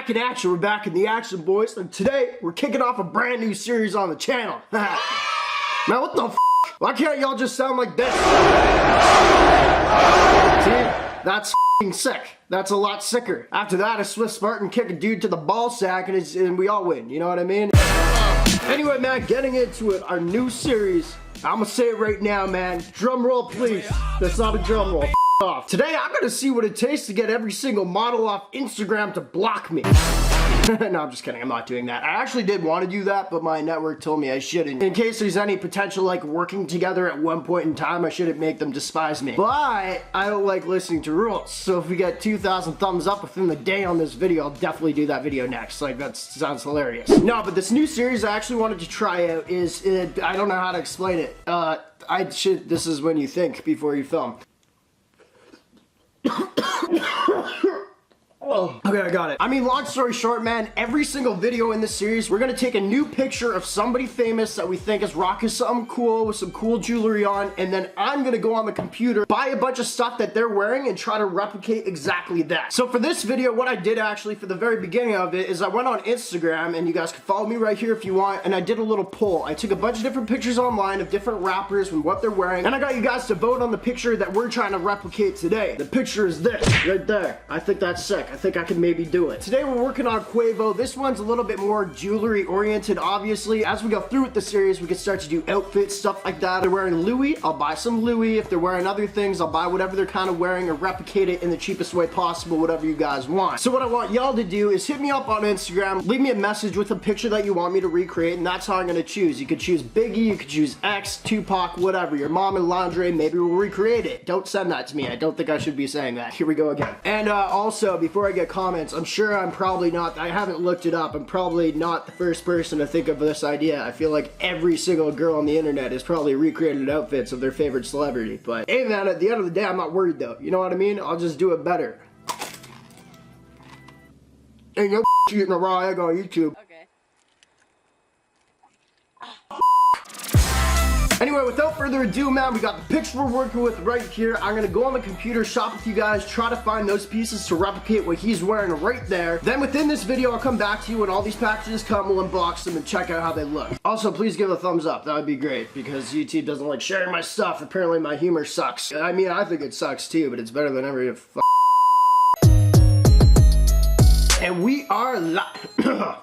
back in action. We're back in the action, boys. And today, we're kicking off a brand new series on the channel. Man, what the f***? Why can't y'all just sound like this? See? That's f***ing sick. That's a lot sicker. After that, a Swift Spartan kick a dude to the ball sack and we all win. You know what I mean? Anyway, man, getting into it, our new series. I'm gonna say it right now, man. Drum roll, please. That's not a drum roll. Off. Today, I'm gonna see what it takes to get every single model off Instagram to block me. No, I'm just kidding. I'm not doing that. I actually did want to do that, but my network told me I shouldn't. In case there's any potential, like, working together at one point in time, I shouldn't make them despise me. But I don't like listening to rules. So if we get 2,000 thumbs up within the day on this video, I'll definitely do that video next. Like, that sounds hilarious. No, but this new series I actually wanted to try out is, I don't know how to explain it. This is when you think before you film. Oh, okay, I got it. I mean, long story short, man, every single video in this series, we're gonna take a new picture of somebody famous that we think is rocking something cool with some cool jewelry on, and then I'm gonna go on the computer, buy a bunch of stuff that they're wearing, and try to replicate exactly that. So for this video, what I did actually for the very beginning of it is I went on Instagram, and you guys can follow me right here if you want, and I did a little poll. I took a bunch of different pictures online of different rappers and what they're wearing, and I got you guys to vote on the picture that we're trying to replicate today. The picture is this, right there. I think that's sick. I think I can maybe do it. Today we're working on Quavo. This one's a little bit more jewelry oriented, obviously. As we go through with the series, we can start to do outfits, stuff like that. If they're wearing Louis, I'll buy some Louis. If they're wearing other things, I'll buy whatever they're kind of wearing or replicate it in the cheapest way possible, whatever you guys want. So what I want y'all to do is hit me up on Instagram, leave me a message with a picture that you want me to recreate, and that's how I'm gonna choose. You could choose Biggie, you could choose X, Tupac, whatever. Your mom and Landre, maybe we'll recreate it. Don't send that to me. I don't think I should be saying that. Here we go again. And also, before I get comments, I'm sure I'm probably not, I haven't looked it up, I'm probably not the first person to think of this idea. I feel like every single girl on the internet has probably recreated outfits of their favorite celebrity. But hey man, at the end of the day, I'm not worried though. You know what I mean? I'll just do it better. Ain't no eating a raw egg on YouTube. Okay. Anyway, without further ado, man, we got the picture we're working with right here. I'm gonna go on the computer, shop with you guys, try to find those pieces to replicate what he's wearing right there. Then within this video, I'll come back to you when all these packages come, we'll unbox them and check out how they look. Also, please give a thumbs up. That would be great because YouTube doesn't like sharing my stuff. Apparently, my humor sucks. I mean, I think it sucks too, but it's better than every And we are live.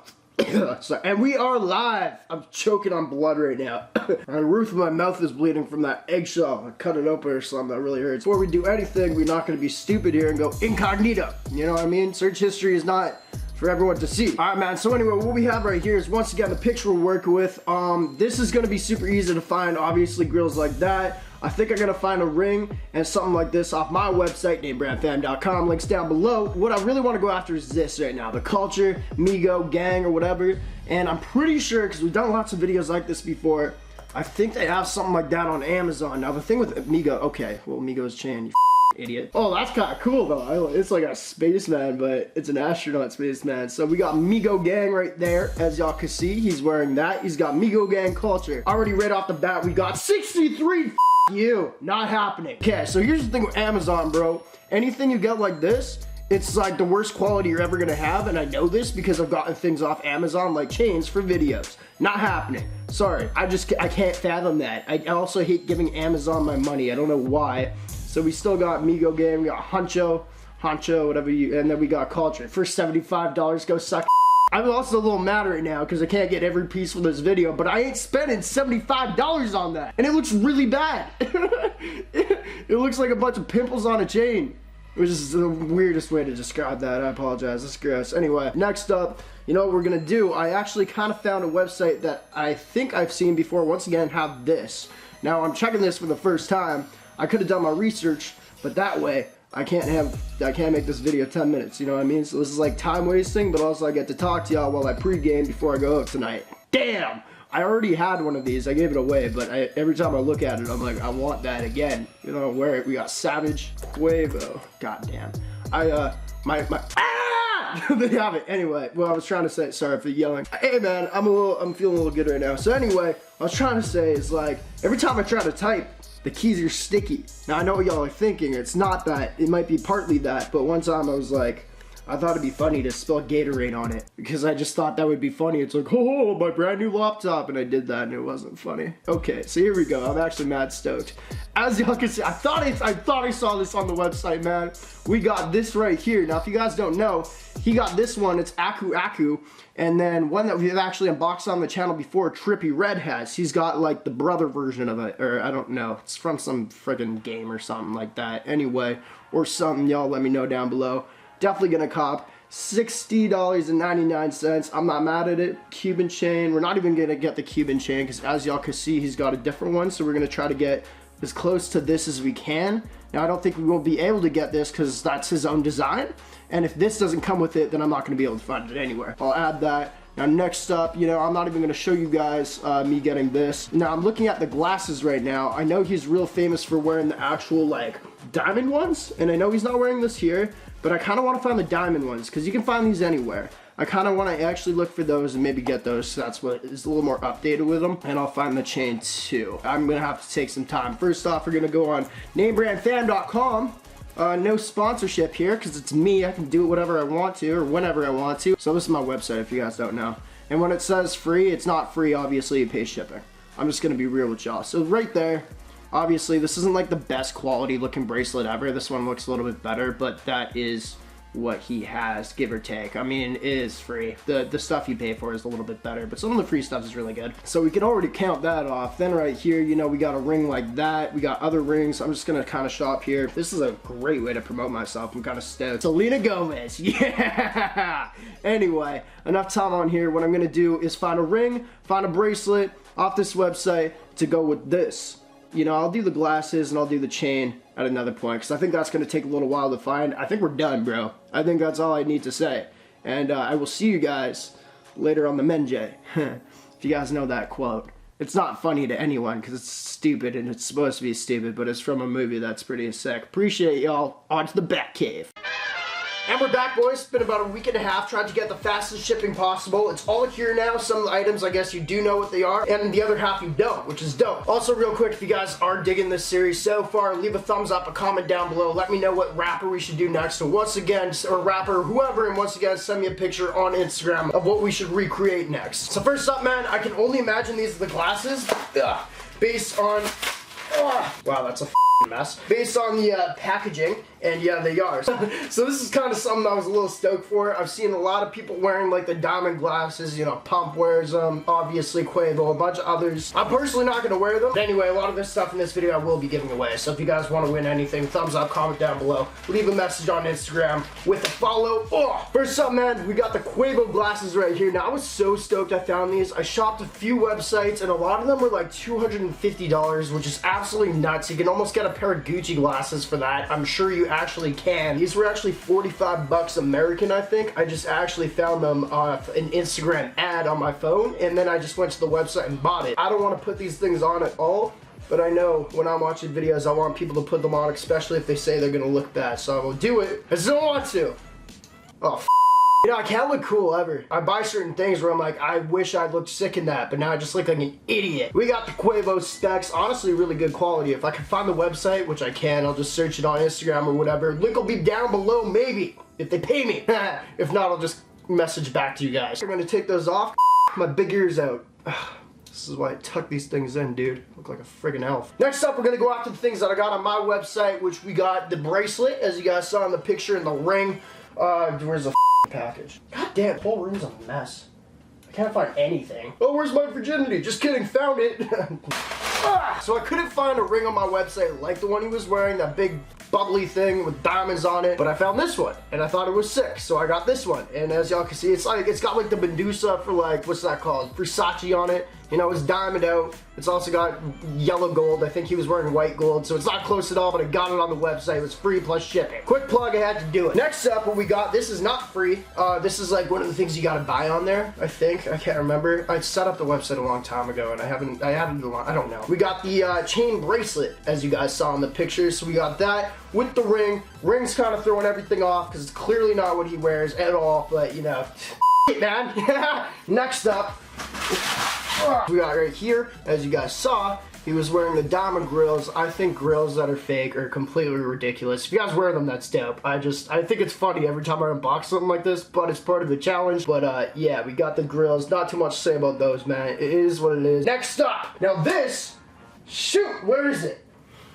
Sorry. And we are live. I'm choking on blood right now. The roof of my mouth is bleeding from that eggshell. I cut it open or something. That really hurts. Before we do anything, we're not going to be stupid here and go incognito. You know what I mean? Search history is not for everyone to see. Alright, man. So anyway, what we have right here is once again the picture we're working with. This is going to be super easy to find. Obviously, grills like that. I think I'm gonna find a ring and something like this off my website, NameBranFam.com, links down below. What I really wanna go after is this right now, the culture, Migo, gang, or whatever. And I'm pretty sure, because we've done lots of videos like this before, I think they have something like that on Amazon. Now the thing with Migo, okay, well Migo's chain, you idiot. Oh, that's kind of cool though. It's like a spaceman, but it's an astronaut spaceman. So we got Migo Gang right there, as y'all can see. He's wearing that. He's got Migo Gang culture. Already right off the bat, we got 63 you. Not happening. Okay, so here's the thing with Amazon, bro. Anything you get like this, it's like the worst quality you're ever gonna have, and I know this because I've gotten things off Amazon like chains for videos. Not happening. Sorry, I can't fathom that. I also hate giving Amazon my money. I don't know why. So we still got Migo Gang, we got Honcho, whatever you, and then we got Culture. For $75, go suck. I'm also a little mad right now because I can't get every piece for this video, but I ain't spending $75 on that. And it looks really bad. It looks like a bunch of pimples on a chain, which is the weirdest way to describe that. I apologize, it's gross. Anyway, next up, you know what we're gonna do? I actually kind of found a website that I think I've seen before, once again, have this. Now, I'm checking this for the first time. I could have done my research, but that way, I can't make this video 10 minutes, you know what I mean? So this is like time wasting, but also I get to talk to y'all while I pregame before I go out tonight. Damn! I already had one of these, I gave it away, but every time I look at it, I'm like, I want that again. You know, where we got Savage, Quavo, goddamn. Ah! They have it. Anyway, what I was trying to say, sorry for yelling. Hey man, I'm feeling a little good right now. So anyway, what I was trying to say is like, every time I try to type, the keys are sticky. Now I know what y'all are thinking, it's not that, it might be partly that, but one time I was like, I thought it'd be funny to spill Gatorade on it because I just thought that would be funny. It's like, oh, my brand new laptop, and I did that and it wasn't funny. Okay, so here we go. I'm actually mad stoked. As y'all can see, I thought I saw this on the website, man. We got this right here. Now, if you guys don't know, he got this one. It's Aku Aku. And then one that we've actually unboxed on the channel before, Trippy Red has. He's got like the brother version of it, or I don't know. It's from some friggin' game or something like that. Anyway, or something, y'all let me know down below. Definitely gonna cop. $60.99. I'm not mad at it. Cuban chain. We're not even gonna get the Cuban chain because as y'all can see, he's got a different one. So we're gonna try to get as close to this as we can. Now I don't think we will be able to get this because that's his own design. And if this doesn't come with it, then I'm not gonna be able to find it anywhere. I'll add that. Now next up, you know, I'm not even gonna show you guys me getting this. Now I'm looking at the glasses right now. I know he's real famous for wearing the actual like diamond ones. And I know he's not wearing this here, but I kinda wanna find the diamond ones because you can find these anywhere. I kind of want to actually look for those and maybe get those, so that's what is a little more updated with them. And I'll find the chain too. I'm going to have to take some time. First off, we're going to go on NameBranFam.com. No sponsorship here because it's me. I can do whatever I want to or whenever I want to. So this is my website if you guys don't know. And when it says free, it's not free. Obviously, you pay shipping. I'm just going to be real with y'all. So right there, obviously, this isn't like the best quality looking bracelet ever. This one looks a little bit better, but that is what he has, give or take. I mean, it is free. The stuff you pay for is a little bit better, but some of the free stuff is really good. So we can already count that off. Then right here, you know, we got a ring like that. We got other rings. I'm just gonna kind of shop here. This is a great way to promote myself. I'm kind of stoked. Selena Gomez, yeah! Anyway, enough time on here. What I'm gonna do is find a ring, find a bracelet off this website to go with this. You know, I'll do the glasses and I'll do the chain at another point because I think that's going to take a little while to find. I think we're done, bro. I think that's all I need to say. And I will see you guys later on the Menjay. If you guys know that quote. It's not funny to anyone because it's stupid and it's supposed to be stupid, but it's from a movie that's pretty sick. Appreciate y'all. On to the Batcave. And we're back, boys. It's been about a week and a half trying to get the fastest shipping possible. It's all here now. Some of the items, I guess you do know what they are, and the other half you don't, which is dope. Also, real quick, if you guys are digging this series so far, leave a thumbs up, a comment down below. Let me know what rapper we should do next. So once again, or rapper, whoever, and once again, send me a picture on Instagram of what we should recreate next. So first up, man, I can only imagine these are the glasses. Based on... wow, that's a mess. Based on the packaging, and yeah, they are. So this is kind of something I was a little stoked for. I've seen a lot of people wearing like the diamond glasses, you know, Pump wears them, obviously Quavo, a bunch of others. I'm personally not going to wear them. But anyway, a lot of this stuff in this video I will be giving away. So if you guys want to win anything, thumbs up, comment down below, leave a message on Instagram with a follow. First up, man, we got the Quavo glasses right here. Now, I was so stoked I found these. I shopped a few websites, and a lot of them were like $250, which is absolutely nuts. You can almost get a pair of Gucci glasses for that. I'm sure you actually can. These were actually 45 bucks American, I think. I just actually found them off an Instagram ad on my phone, and then I just went to the website and bought it. I don't want to put these things on at all, but I know when I'm watching videos, I want people to put them on, especially if they say they're gonna look bad, so I will do it. I just don't want to. Oh, you know, I can't look cool ever. I buy certain things where I'm like, I wish I looked sick in that, but now I just look like an idiot. We got the Quavo specs, honestly really good quality. If I can find the website, which I can, I'll just search it on Instagram or whatever. Link will be down below, maybe, if they pay me. If not, I'll just message back to you guys. We're gonna take those off. My big ears out. This is why I tuck these things in, dude. Look like a friggin' elf. Next up, we're gonna go after the things that I got on my website, which we got the bracelet, as you guys saw in the picture, and the ring. Where's the package? God damn, the whole room's a mess. I can't find anything. Oh, where's my virginity? Just kidding, found it. So I couldn't find a ring on my website like the one he was wearing, that big bubbly thing with diamonds on it, but I found this one, and I thought it was sick, so I got this one. And as y'all can see, it's got like the Medusa for like, what's that called? Versace on it. You know, it's diamond out. It's also got yellow gold. I think he was wearing white gold, so it's not close at all, but I got it on the website. It was free plus shipping. Quick plug, I had to do it. Next up, what we got, this is not free. This is like one of the things you gotta buy on there, I think. I can't remember. I set up the website a long time ago, and I don't know. We got the chain bracelet, as you guys saw in the picture, so we got that with the ring. Ring's kind of throwing everything off, because it's clearly not what he wears at all, but you know, man. Next up, we got right here, as you guys saw, He was wearing the diamond grills. I think grills that are fake are completely ridiculous. If you guys wear them, that's dope. I think it's funny every time I unbox something like this, but it's part of the challenge. But yeah, we got the grills. Not too much to say about those, man. It is what it is. Next up, now this, shoot, where is it?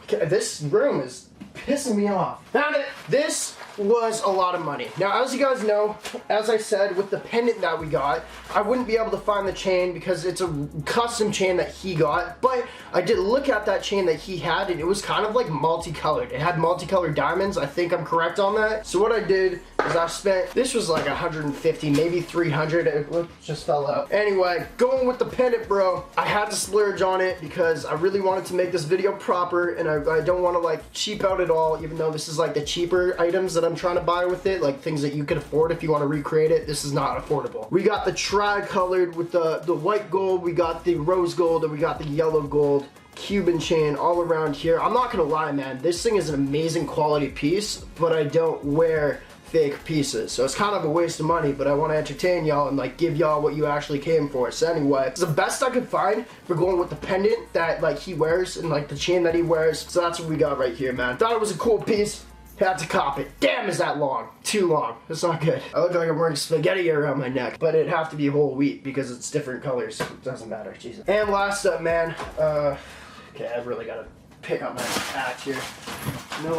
Okay, this room is pissing me off. Found it. This was a lot of money. Now, as you guys know, as I said, with the pendant that we got, I wouldn't be able to find the chain because it's a custom chain that he got, but I did look at that chain that he had, and it was kind of like multicolored. It had multicolored diamonds. I think I'm correct on that. So what I did is I spent, this was like 150, maybe 300. It just fell out. Anyway, going with the pendant, bro. I had to splurge on it because I really wanted to make this video proper, and I don't want to like cheap out at all, even though this is like the cheaper items that I'm trying to buy with it, like things that you could afford if you want to recreate it. This is not affordable. We got the tri-colored with the white gold, we got the rose gold, and we got the yellow gold Cuban chain all around here. I'm not gonna lie, man, this thing is an amazing quality piece, but I don't wear fake pieces, so it's kind of a waste of money, but I want to entertain y'all and like give y'all what you actually came for. So anyway, it's the best I could find for going with the pendant that like he wears and like the chain that he wears. So that's what we got right here, man. Thought it was a cool piece. Had to cop it. Damn, is that long? Too long. It's not good. I look like I'm wearing spaghetti around my neck, but it'd have to be whole wheat because it's different colors. It doesn't matter. Jesus. And last up, man. Okay, I've really got to pick up my act here. No.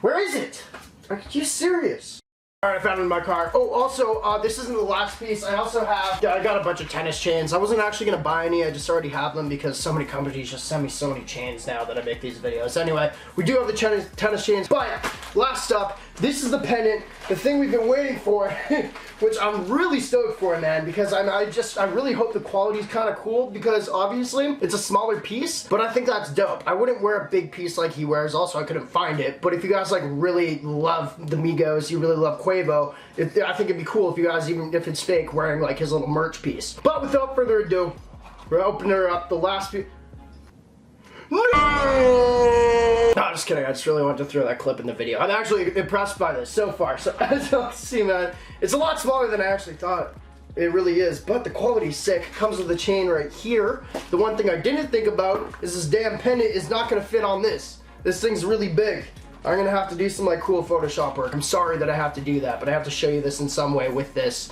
Where is it? Are you serious? Alright, I found it in my car. Oh, also, this isn't the last piece. I also have, I got a bunch of tennis chains. I wasn't actually going to buy any. I just already have them because so many companies just send me so many chains now that I make these videos. Anyway, we do have the tennis chains, but last up, this is the pendant, the thing we've been waiting for, which I'm really stoked for, man, because I really hope the quality is kind of cool because obviously it's a smaller piece, but I think that's dope. I wouldn't wear a big piece like he wears. Also, I couldn't find it, but if you guys like really love the Migos, you really love Quavo, I think it'd be cool if you guys, even if it's fake, wearing like his little merch piece. But without further ado, we're opening up the last piece. No, just kidding. I just really wanted to throw that clip in the video. I'm actually impressed by this so far. So as you see, man, it's a lot smaller than I actually thought. It really is, but the quality's sick. Comes with a chain right here. The one thing I didn't think about is this damn pendant is not gonna fit on this. This thing's really big. I'm gonna have to do some like cool Photoshop work. I'm sorry that I have to do that, but I have to show you this in some way with this.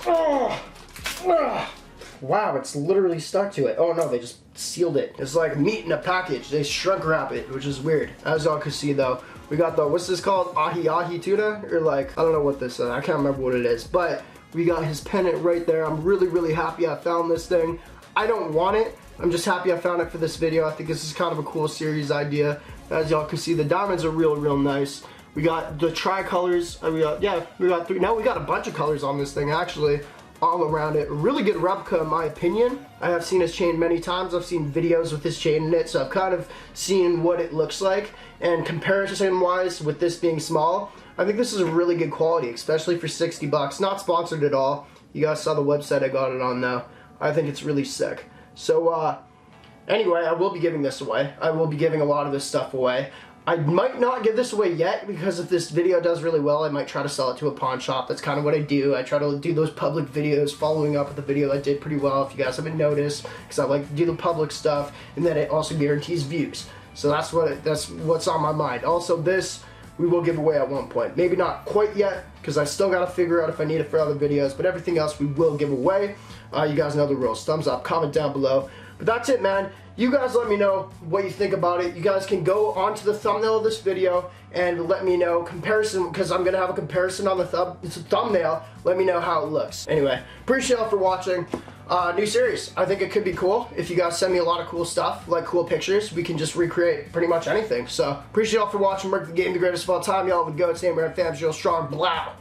Wow, it's literally stuck to it. Oh no, they just sealed it. It's like meat in a package. They shrunk wrap it, which is weird. As y'all can see though, we got the, what's this called? Ahi tuna? Or like, I don't know what this is. I can't remember what it is. But we got his pendant right there. I'm really, really happy I found this thing. I don't want it. I'm just happy I found it for this video. I think this is kind of a cool series idea. As y'all can see, the diamonds are real nice. We got the tri-colors. We got three. Now we got a bunch of colors on this thing actually. All around it. Really good replica in my opinion. I have seen his chain many times. I've seen videos with his chain in it, so I've kind of seen what it looks like. And comparison wise, with this being small, I think this is a really good quality, especially for 60 bucks. Not sponsored at all. You guys saw the website I got it on though. I think it's really sick. So anyway, I will be giving this away. I will be giving a lot of this stuff away. I might not give this away yet because if this video does really well, I might try to sell it to a pawn shop. That's kind of what I do. I try to do those public videos following up with the video that did pretty well, if you guys haven't noticed, because I like to do the public stuff, and then it also guarantees views. So that's what's on my mind. Also, this we will give away at one point. Maybe not quite yet, because I still got to figure out if I need it for other videos, but everything else we will give away. You guys know the rules. Thumbs up, comment down below. But that's it, man. You guys let me know what you think about it. You guys can go onto the thumbnail of this video and let me know comparison, because I'm going to have a comparison on the thumbnail. Let me know how it looks. Anyway, appreciate y'all for watching. New series. I think it could be cool. If you guys send me a lot of cool stuff, like cool pictures, we can just recreate pretty much anything. So, appreciate y'all for watching. Merc the Game, the greatest of all time. Y'all with GOATs, NameBran fams, real strong, blah.